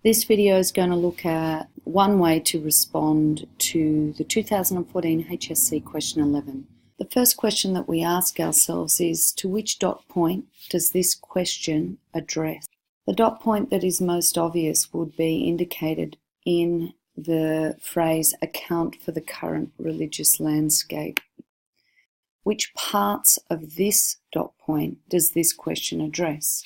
This video is going to look at one way to respond to the 2014 Hsc question 11. The first question that we ask ourselves is, to which dot point does this question address? The dot point that is most obvious would be indicated in the phrase account for the current religious landscape. Which parts of this dot point does this question address?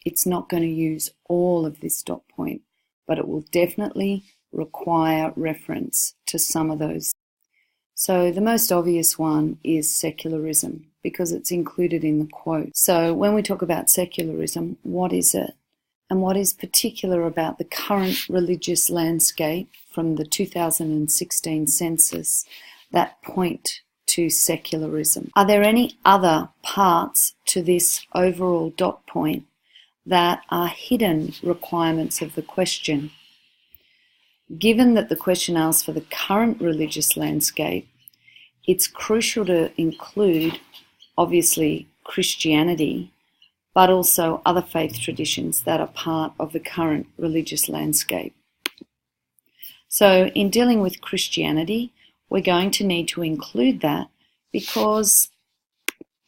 It's not going to use all of this dot point, but it will definitely require reference to some of those. So the most obvious one is secularism, because it's included in the quote. So when we talk about secularism, what is it? And what is particular about the current religious landscape from the 2016 census that point to secularism? Are there any other parts to this overall dot point that are hidden requirements of the question? Given that the question asks for the current religious landscape, it's crucial to include, obviously, Christianity, but also other faith traditions that are part of the current religious landscape. So in dealing with Christianity, we're going to need to include that because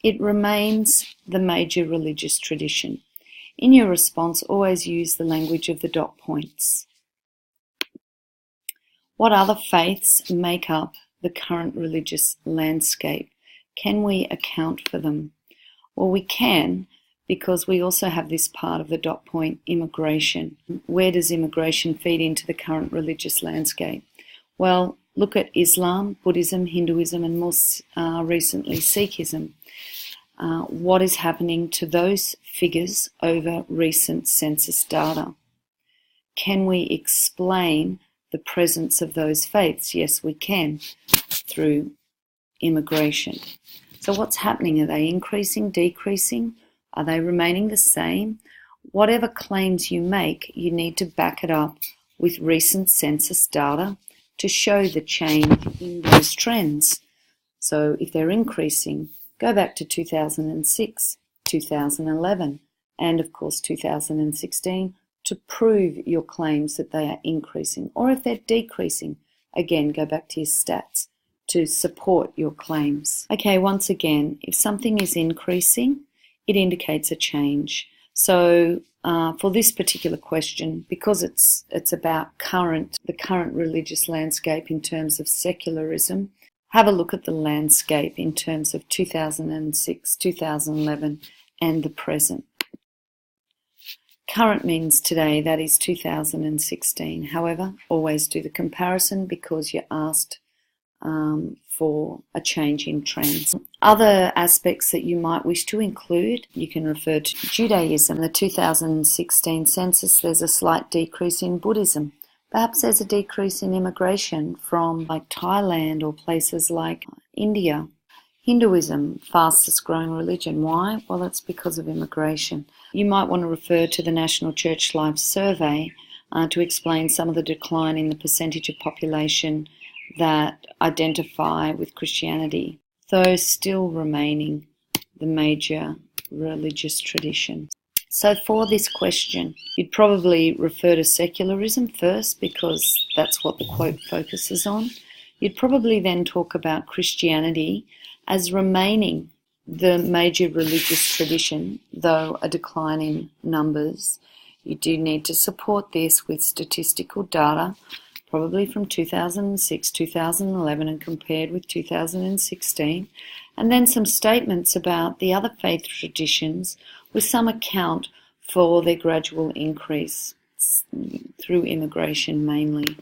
it remains the major religious tradition. In your response, always use the language of the dot points. What other faiths make up the current religious landscape? Can we account for them? Well, we can, because we also have this part of the dot point, immigration. Where does immigration feed into the current religious landscape? Well, look at Islam, Buddhism, Hinduism, and more recently Sikhism. What is happening to those figures over recent census data? Can we explain the presence of those faiths? Yes, we can, through immigration. So what's happening? Are they increasing, decreasing? Are they remaining the same? Whatever claims you make, you need to back it up with recent census data to show the change in those trends. So if they're increasing, go back to 2006, 2011, and of course 2016 to prove your claims that they are increasing. Or if they're decreasing, again, go back to your stats to support your claims. Okay, once again, if something is increasing, it indicates a change. So for this particular question, because it's about the current religious landscape in terms of secularism, have a look at the landscape in terms of 2006, 2011, and the present. Current means today, that is 2016. However, always do the comparison because you're asked for a change in trends. Other aspects that you might wish to include, you can refer to Judaism. The 2016 census, there's a slight decrease in Buddhism. Perhaps there's a decrease in immigration from like Thailand or places like India. Hinduism, fastest growing religion. Why? Well, it's because of immigration. You might want to refer to the National Church Life Survey to explain some of the decline in the percentage of population that identify with Christianity, though still remaining the major religious tradition. So for this question, you'd probably refer to secularism first because that's what the quote focuses on. You'd probably then talk about Christianity as remaining the major religious tradition, though a decline in numbers. You do need to support this with statistical data, probably from 2006, 2011 and compared with 2016, and then some statements about the other faith traditions with some account for their gradual increase through immigration mainly.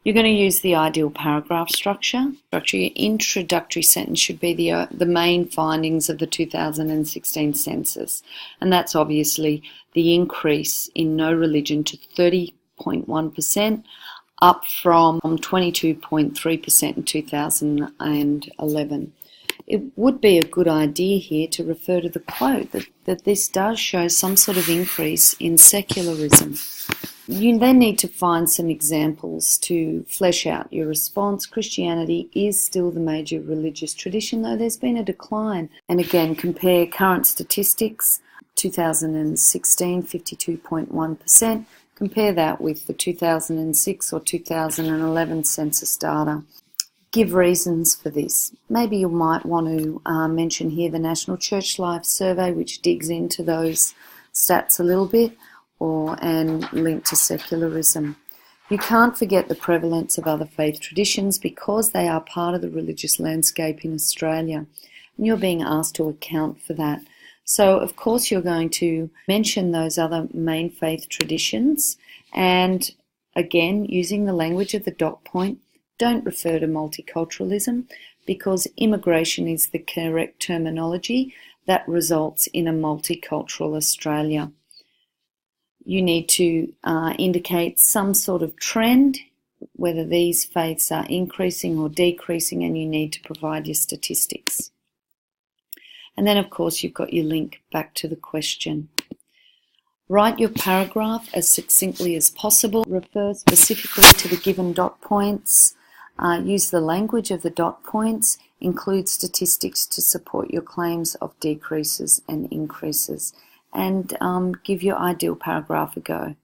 You're going to use the ideal paragraph structure. Your introductory sentence should be the main findings of the 2016 census, and that's obviously the increase in no religion to 30.1%, up from 22.3% in 2011. It would be a good idea here to refer to the quote that this does show some sort of increase in secularism. You then need to find some examples to flesh out your response. Christianity is still the major religious tradition, though there's been a decline. And again, compare current statistics 2016, 52.1%. Compare that with the 2006 or 2011 census data. Give reasons for this. Maybe you might want to mention here the National Church Life Survey, which digs into those stats a little bit, and link to secularism. You can't forget the prevalence of other faith traditions because they are part of the religious landscape in Australia, and you're being asked to account for that. So, of course, you're going to mention those other main faith traditions, and again, using the language of the dot point, don't refer to multiculturalism because immigration is the correct terminology that results in a multicultural Australia. You need to indicate some sort of trend, whether these faiths are increasing or decreasing, and you need to provide your statistics. And then, of course, you've got your link back to the question. Write your paragraph as succinctly as possible. Refer specifically to the given dot points. Use the language of the dot points. Include statistics to support your claims of decreases and increases. And give your ideal paragraph a go.